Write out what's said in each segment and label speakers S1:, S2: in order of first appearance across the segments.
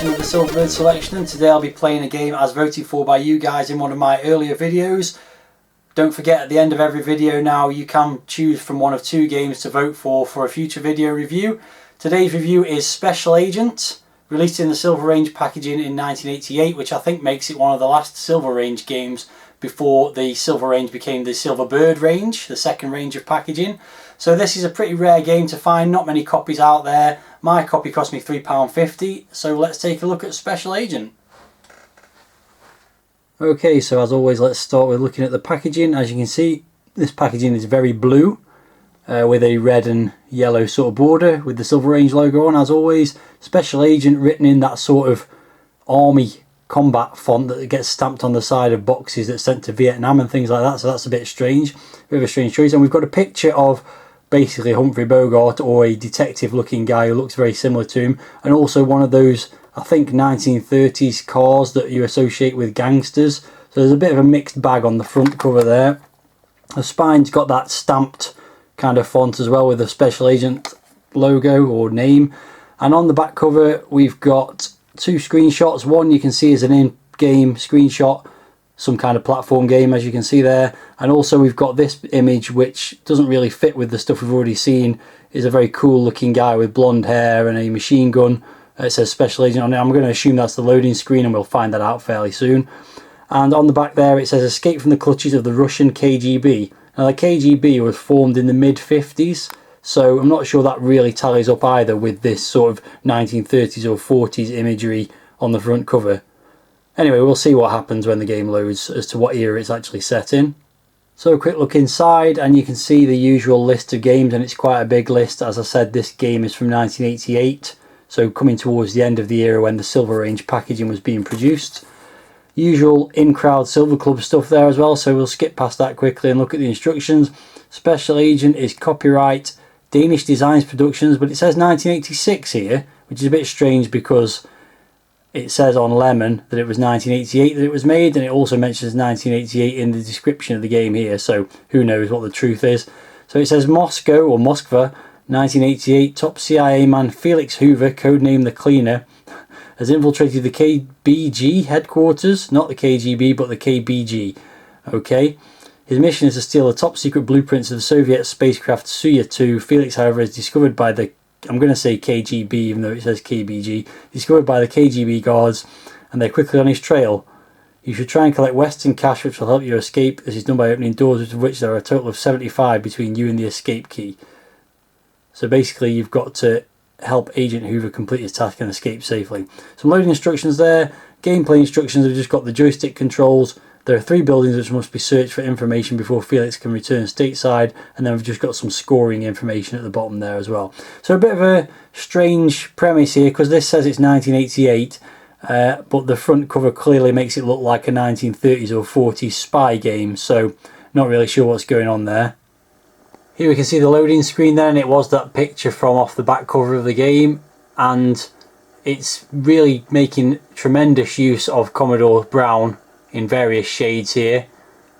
S1: edition of the Silverbird Selection, and today I'll be playing a game as voted for by you guys in one of my earlier videos. Don't forget, at the end of every video now you can choose from one of two games to vote for a future video review. Today's review is Special Agent, released in the Silver Range packaging in 1988, which I think makes it one of the last Silver Range games before the Silver Range became the Silverbird range, the second range of packaging. So this is a pretty rare game to find, not many copies out there. My copy cost me £3.50, so let's take a look at Special Agent. Okay, so as always, let's start with looking at the packaging. As you can see, this packaging is very blue, with a red and yellow sort of border with the Silver Range logo on. As always, Special Agent written in that sort of army combat font that gets stamped on the side of boxes that's sent to Vietnam and things like that, so that's a bit strange, bit of a strange choice. And we've got a picture of basically Humphrey Bogart, or a detective looking guy who looks very similar to him, and also one of those, I think, 1930s cars that you associate with gangsters. So there's a bit of a mixed bag on the front cover there. The spine's got that stamped kind of font as well with the Special Agent logo or name. And on the back cover we've got two screenshots. One you can see is an in-game screenshot, some kind of platform game, as you can see there. And also we've got this image, which doesn't really fit with the stuff we've already seen. Is a very cool looking guy with blonde hair and a machine gun. It says Special Agent on it. I'm going to assume that's the loading screen, and we'll find that out fairly soon. And on the back there it says escape from the clutches of the Russian KGB. Now the KGB was formed in the mid-50s, so I'm not sure that really tallies up either with this sort of 1930s or 40s imagery on the front cover. Anyway, we'll see what happens when the game loads as to what era it's actually set in. So a quick look inside, and you can see the usual list of games, and it's quite a big list. As I said, this game is from 1988, so coming towards the end of the era when the Silver Range packaging was being produced. Usual in-crowd Silver Club stuff there as well, so we'll skip past that quickly and look at the instructions. Special Agent is copyright Danish Designs Productions, but it says 1986 here, which is a bit strange because it says on Lemon that it was 1988 that it was made, and it also mentions 1988 in the description of the game here, so who knows what the truth is. So it says Moscow, or Moskva, 1988, top CIA man Felix Hoover, codenamed the Cleaner, has infiltrated the KBG headquarters, not the KGB but the KBG. Okay, his mission is to steal the top secret blueprints of the Soviet spacecraft Suya 2. Felix, however, is discovered by the, I'm going to say KGB even though it says KBG, discovered by the KGB guards, and they're quickly on his trail. You should try and collect Western cash, which will help you escape. This is done by opening doors, of which there are a total of 75 between you and the escape key. So basically you've got to help Agent Hoover complete his task and escape safely. Some loading instructions there. Gameplay instructions have just got the joystick controls. There are 3 buildings which must be searched for information before Felix can return stateside, and then we've just got some scoring information at the bottom there as well. So a bit of a strange premise here, because this says it's 1988, but the front cover clearly makes it look like a 1930s or 40s spy game, so not really sure what's going on there. Here we can see the loading screen there, and it was that picture from off the back cover of the game, and it's really making tremendous use of Commodore brown in various shades here.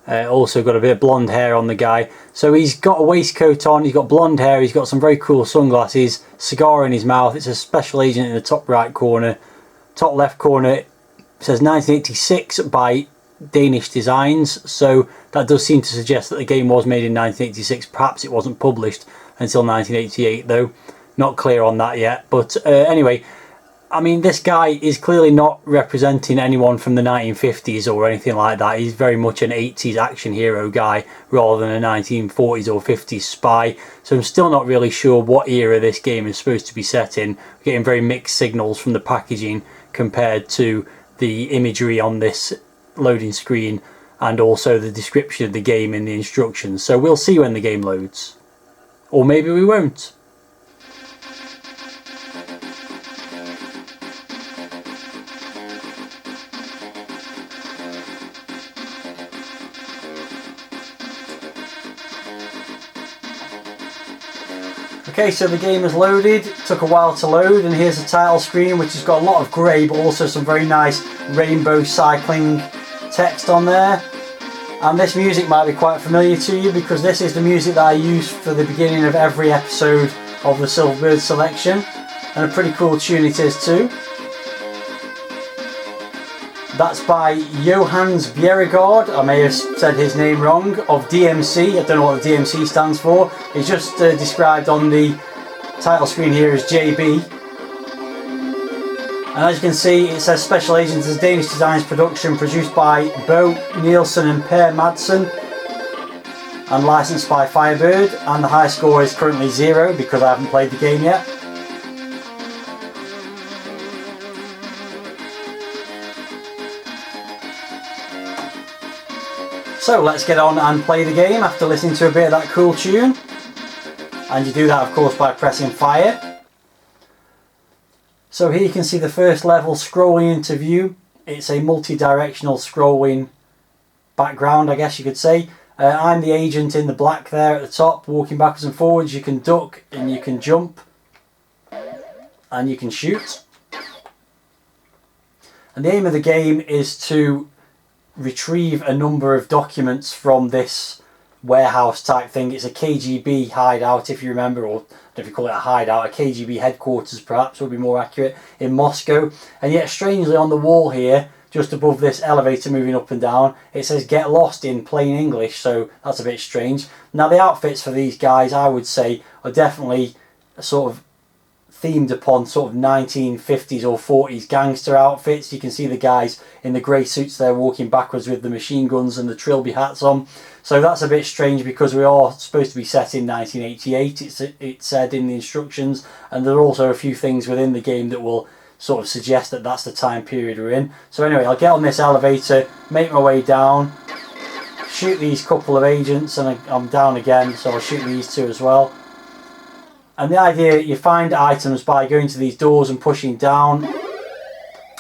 S1: Also got a bit of blonde hair on the guy. So he's got a waistcoat on, he's got blonde hair, he's got some very cool sunglasses, cigar in his mouth. It's a Special Agent in the top right corner. Top left corner it says 1986 by Danish Designs, so that does seem to suggest that the game was made in 1986. Perhaps it wasn't published until 1988 though. Not clear on that yet, but anyway, I mean, this guy is clearly not representing anyone from the 1950s or anything like that. He's very much an 80s action hero guy rather than a 1940s or 50s spy. So I'm still not really sure what era this game is supposed to be set in. We're getting very mixed signals from the packaging compared to the imagery on this loading screen and also the description of the game in the instructions. So we'll see when the game loads. Or maybe we won't. Okay, so the game is loaded. It took a while to load, and here's the title screen, which has got a lot of grey but also some very nice rainbow cycling text on there. And this music might be quite familiar to you, because this is the music that I use for the beginning of every episode of the Silverbird Selection, and a pretty cool tune it is too. That's by Johannes Bjerregaard. I may have said his name wrong. Of DMC. I don't know what the DMC stands for. It's just described on the title screen here as JB. And as you can see, it says Special Agents is Danish Designs production, produced by Bo Nielsen and Per Madsen, and licensed by Firebird. And the high score is currently 0 because I haven't played the game yet. So let's get on and play the game after listening to a bit of that cool tune. And you do that, of course, by pressing fire. So here you can see the first level scrolling into view. It's a multi-directional scrolling background, I guess you could say. I'm the agent in the black there at the top, walking backwards and forwards. You can duck and you can jump and you can shoot. And the aim of the game is to retrieve a number of documents from this warehouse type thing. It's a KGB hideout, if you remember, or if you call it a hideout, a KGB headquarters perhaps would be more accurate, in Moscow. And yet strangely on the wall here, just above this elevator moving up and down, it says "Get Lost" in plain English, so that's a bit strange. Now the outfits for these guys, I would say, are definitely sort of themed upon sort of 1950s or 40s gangster outfits. You can see the guys in the grey suits there walking backwards with the machine guns and the trilby hats on. So that's a bit strange because we are supposed to be set in 1988, it said in the instructions, and there are also a few things within the game that will sort of suggest that that's the time period we're in. So anyway, I'll get on this elevator, make my way down, shoot these couple of agents, and I'm down again, so I'll shoot these two as well. And the idea, you find items by going to these doors and pushing down,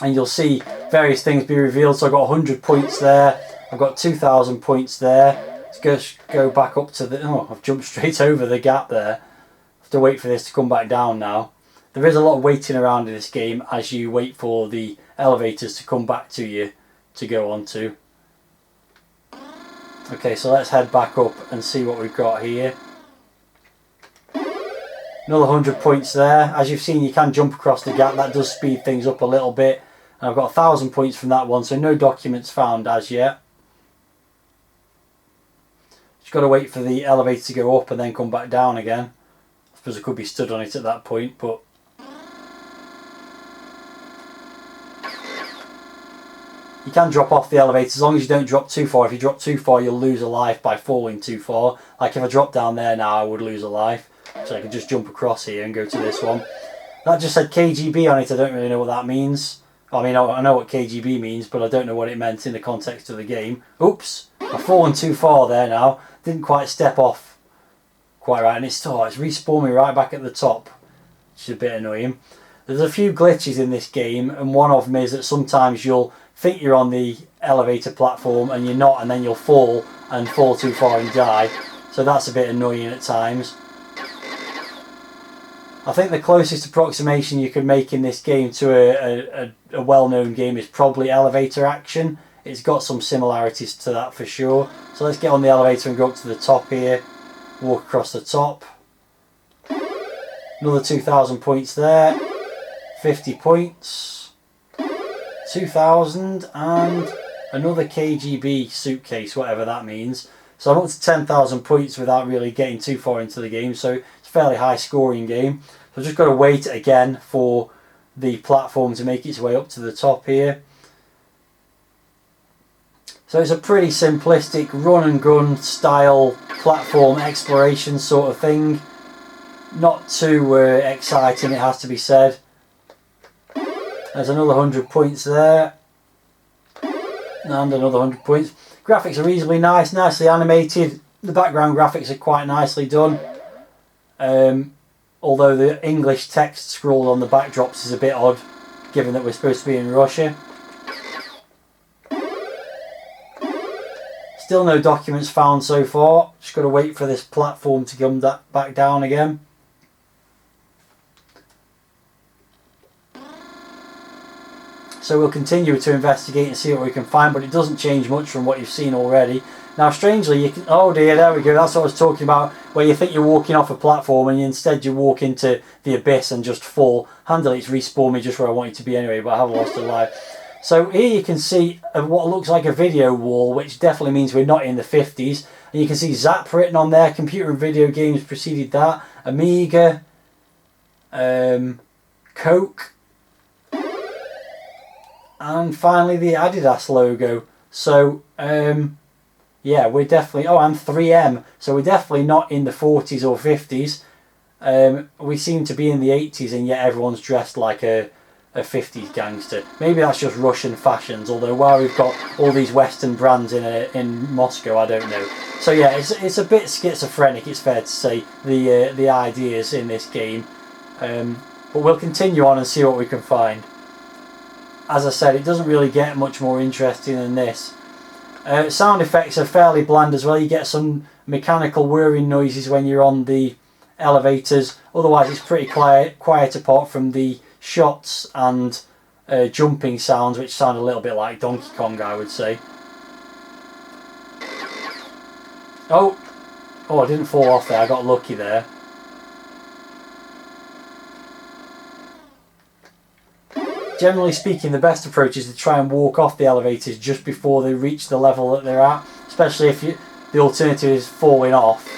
S1: and you'll see various things be revealed. So I've got 100 points there, I've got 2,000 points there. Let's go back up to the... Oh, I've jumped straight over the gap there. I have to wait for this to come back down now. There is a lot of waiting around in this game as you wait for the elevators to come back to you to go on to. Okay, so let's head back up and see what we've got here. Another 100 points there. As you've seen, you can jump across the gap. That does speed things up a little bit. And I've got 1,000 points from that one, so no documents found as yet. Just got to wait for the elevator to go up and then come back down again. I suppose I could be stood on it at that point, but... You can drop off the elevator as long as you don't drop too far. If you drop too far, you'll lose a life by falling too far. Like if I dropped down there now, I would lose a life. So I can just jump across here and go to this one. That just said KGB on it. I don't really know what that means. I mean, I know what KGB means, but I don't know what it meant in the context of the game. Oops, I've fallen too far there now. Didn't quite step off quite right, and it's respawned me right back at the top, which is a bit annoying. There's a few glitches in this game, and one of them is that sometimes you'll think you're on the elevator platform and you're not, and then you'll fall too far and die. So that's a bit annoying at times. I think the closest approximation you could make in this game to a well-known game is probably Elevator Action. It's got some similarities to that for sure. So let's get on the elevator and go up to the top here. Walk across the top. Another 2,000 points there. 50 points. 2,000 and another KGB suitcase, whatever that means. So I'm up to 10,000 points without really getting too far into the game. So it's a fairly high scoring game. So I've just got to wait again for the platform to make its way up to the top here. So it's a pretty simplistic run and gun style platform exploration sort of thing. Not too exciting, it has to be said. There's another 100 points there. And another 100 points. Graphics are reasonably nice, nicely animated. The background graphics are quite nicely done. Although the English text scroll on the backdrops is a bit odd, given that we're supposed to be in Russia. Still no documents found so far. Just got to wait for this platform to come back down again. So we'll continue to investigate and see what we can find, but it doesn't change much from what you've seen already. Now strangely, you can, oh dear, there we go, that's what I was talking about, where you think you're walking off a platform and instead you walk into the abyss and just fall. Handily, it's respawned me just where I want it to be anyway, but I have lost a life. So here you can see what looks like a video wall, which definitely means we're not in the 50s. And you can see Zap written on there. Computer and video games preceded that. Amiga. Coke. And finally the Adidas logo. So, yeah, we're definitely... Oh, and 3M. So we're definitely not in the 40s or 50s. We seem to be in the 80s, and yet everyone's dressed like a 50s gangster. Maybe that's just Russian fashions, although while we've got all these Western brands in Moscow, I don't know. So yeah, it's a bit schizophrenic, it's fair to say, the ideas in this game. But we'll continue on and see what we can find. As I said, it doesn't really get much more interesting than this. Sound effects are fairly bland as well. You get some mechanical whirring noises when you're on the elevators. Otherwise it's pretty quiet apart from the shots and jumping sounds, which sound a little bit like Donkey Kong, I would say. Oh, I didn't fall off there, I got lucky there. Generally speaking, the best approach is to try and walk off the elevators just before they reach the level that they're at, especially if the alternative is falling off.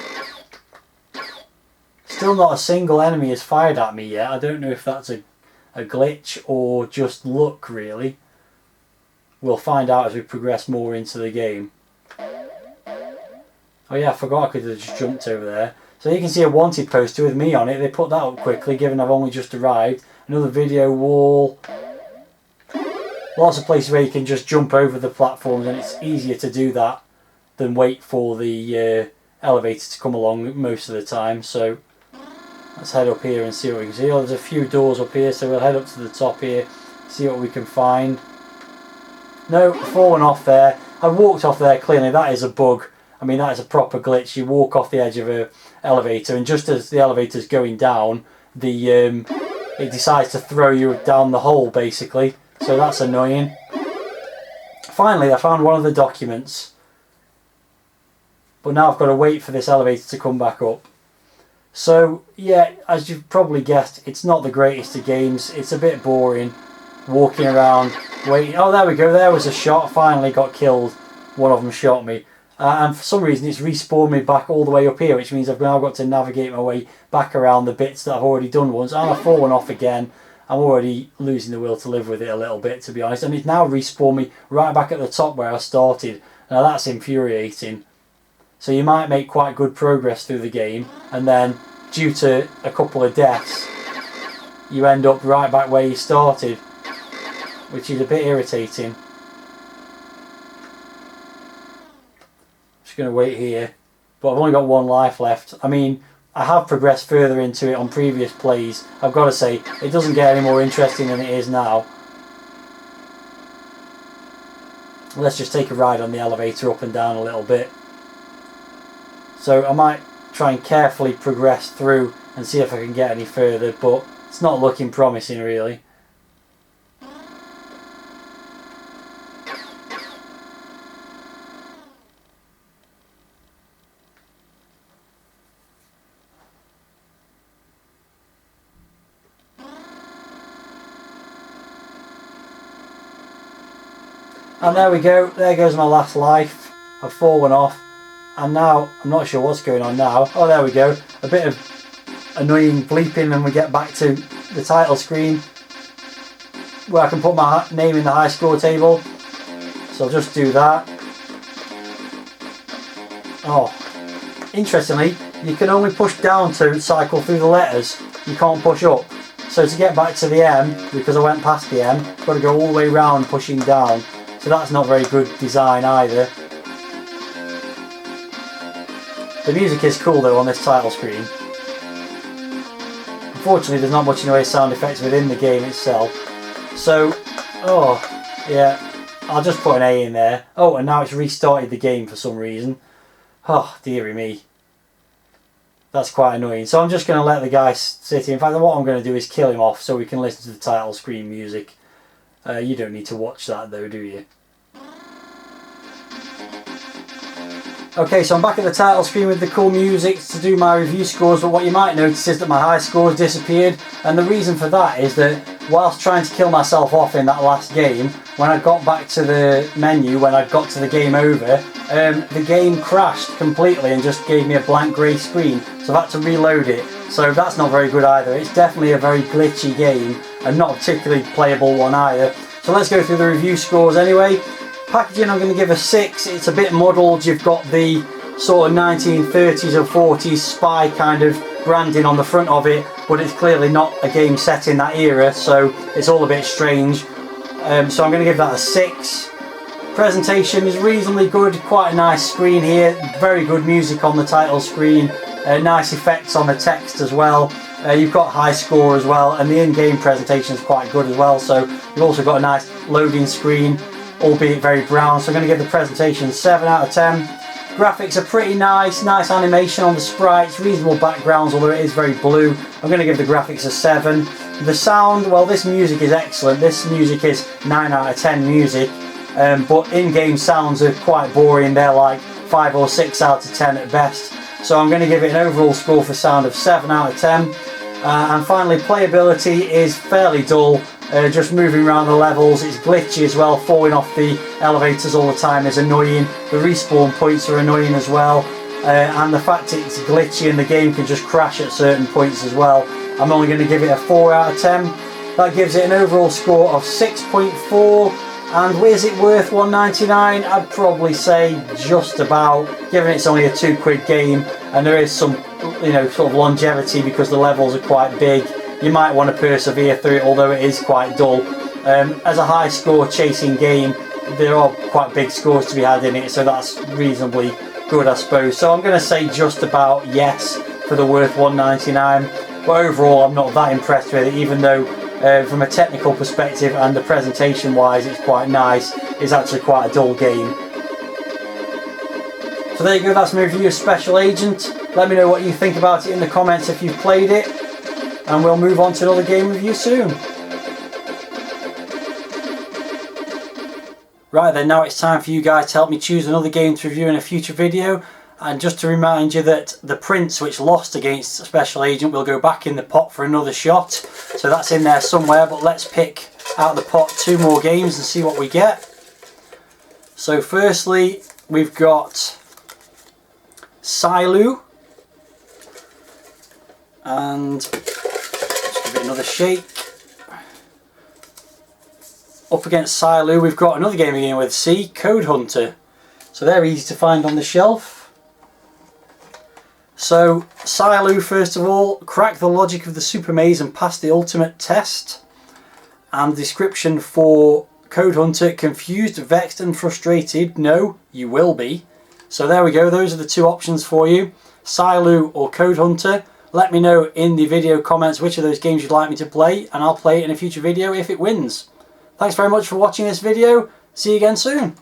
S1: Still not a single enemy has fired at me yet. I don't know if that's a glitch or just luck, really. We'll find out as we progress more into the game. Oh yeah, I forgot I could have just jumped over there. So you can see a wanted poster with me on it. They put that up quickly, given I've only just arrived. Another video wall. Lots of places where you can just jump over the platforms, and it's easier to do that than wait for the elevator to come along most of the time. So let's head up here and see what we can see. Oh, there's a few doors up here, so we'll head up to the top here, see what we can find. No, fallen off there. I walked off there clearly. That is a bug. I mean, that is a proper glitch. You walk off the edge of an elevator, and just as the elevator's going down, it decides to throw you down the hole, basically. So that's annoying. Finally, I found one of the documents. But now I've got to wait for this elevator to come back up. So, yeah, as you've probably guessed, it's not the greatest of games. It's a bit boring. Walking around, waiting. Oh, there we go. There was a shot. Finally got killed. One of them shot me. And for some reason, it's respawned me back all the way up here, which means I've now got to navigate my way back around the bits that I've already done once. And I've fallen off again. I'm already losing the will to live with it a little bit, to be honest. And it's now respawned me right back at the top where I started. Now that's infuriating. So you might make quite good progress through the game, and then due to a couple of deaths, you end up right back where you started, which is a bit irritating. Just going to wait here, but I've only got one life left. I mean, I have progressed further into it on previous plays. I've got to say, it doesn't get any more interesting than it is now. Let's just take a ride on the elevator up and down a little bit. So I might try and carefully progress through and see if I can get any further, but it's not looking promising really. And there we go, there goes my last life. I've fallen off, and now I'm not sure what's going on now. Oh, there we go, a bit of annoying bleeping and we get back to the title screen where I can put my name in the high score table. So I'll just do that. Oh, interestingly, you can only push down to cycle through the letters, you can't push up. So to get back to the M, because I went past the M, I've got to go all the way round pushing down. So that's not very good design either. The music is cool though on this title screen. Unfortunately there's not much in the way of sound effects within the game itself. So, oh, yeah, I'll just put an A in there. Oh, and now it's restarted the game for some reason. Oh, dearie me. That's quite annoying. So I'm just going to let the guy sit here. In fact, what I'm going to do is kill him off so we can listen to the title screen music. You don't need to watch that though, do you? Okay, so I'm back at the title screen with the cool music to do my review scores, but what you might notice is that my high scores disappeared, and the reason for that is that whilst trying to kill myself off in that last game, when I got back to the menu, when I got to the game over, the game crashed completely and just gave me a blank grey screen, so I've had to reload it. So that's not very good either. It's definitely a very glitchy game and not a particularly playable one either. So let's go through the review scores anyway. Packaging I'm going to give a 6. It's a bit muddled. You've got the sort of 1930s or 40s spy kind of branding on the front of it, but it's clearly not a game set in that era, so it's all a bit strange. So I'm going to give that a 6. Presentation is reasonably good, quite a nice screen here, very good music on the title screen, nice effects on the text as well. You've got high score as well, and the in-game presentation is quite good as well, so you've also got a nice loading screen, albeit very brown, so I'm going to give the presentation 7 out of 10. Graphics are pretty nice animation on the sprites, reasonable backgrounds, although it is very blue. I'm going to give the graphics a 7. The sound, well, this music is excellent. This music is 9 out of 10 music, but in-game sounds are quite boring. They're like 5 or 6 out of 10 at best. So I'm going to give it an overall score for sound of 7 out of 10. And finally, playability is fairly dull. Just moving around the levels, it's glitchy as well, falling off the elevators all the time is annoying. The respawn points are annoying as well, and the fact it's glitchy and the game can just crash at certain points as well. I'm only going to give it a 4 out of 10. That gives it an overall score of 6.4, and is it worth $1.99? I'd probably say just about, given it's only a £2 game and there is some, you know, sort of longevity because the levels are quite big. You might want to persevere through it, although it is quite dull. As a high score chasing game, there are quite big scores to be had in it, so that's reasonably good, I suppose. So I'm going to say just about yes for the worth $1.99. But overall, I'm not that impressed with it, even though from a technical perspective and the presentation wise, it's quite nice. It's actually quite a dull game. So there you go, that's my review of Special Agent. Let me know what you think about it in the comments if you've played it. And we'll move on to another game review soon. Right then, now it's time for you guys to help me choose another game to review in a future video. And just to remind you that the Prince, which lost against Special Agent, will go back in the pot for another shot. So that's in there somewhere, but let's pick out of the pot 2 more games and see what we get. So firstly, we've got Silu. And another shake. Up against Silu, we've got another game beginning with C, Code Hunter. So they're easy to find on the shelf. So Silu, first of all, crack the logic of the super maze and pass the ultimate test. And the description for Code Hunter: confused, vexed and frustrated. No, you will be. So there we go, those are the 2 options for you, Silu or Code Hunter. Let me know in the video comments which of those games you'd like me to play, and I'll play it in a future video if it wins. Thanks very much for watching this video. See you again soon.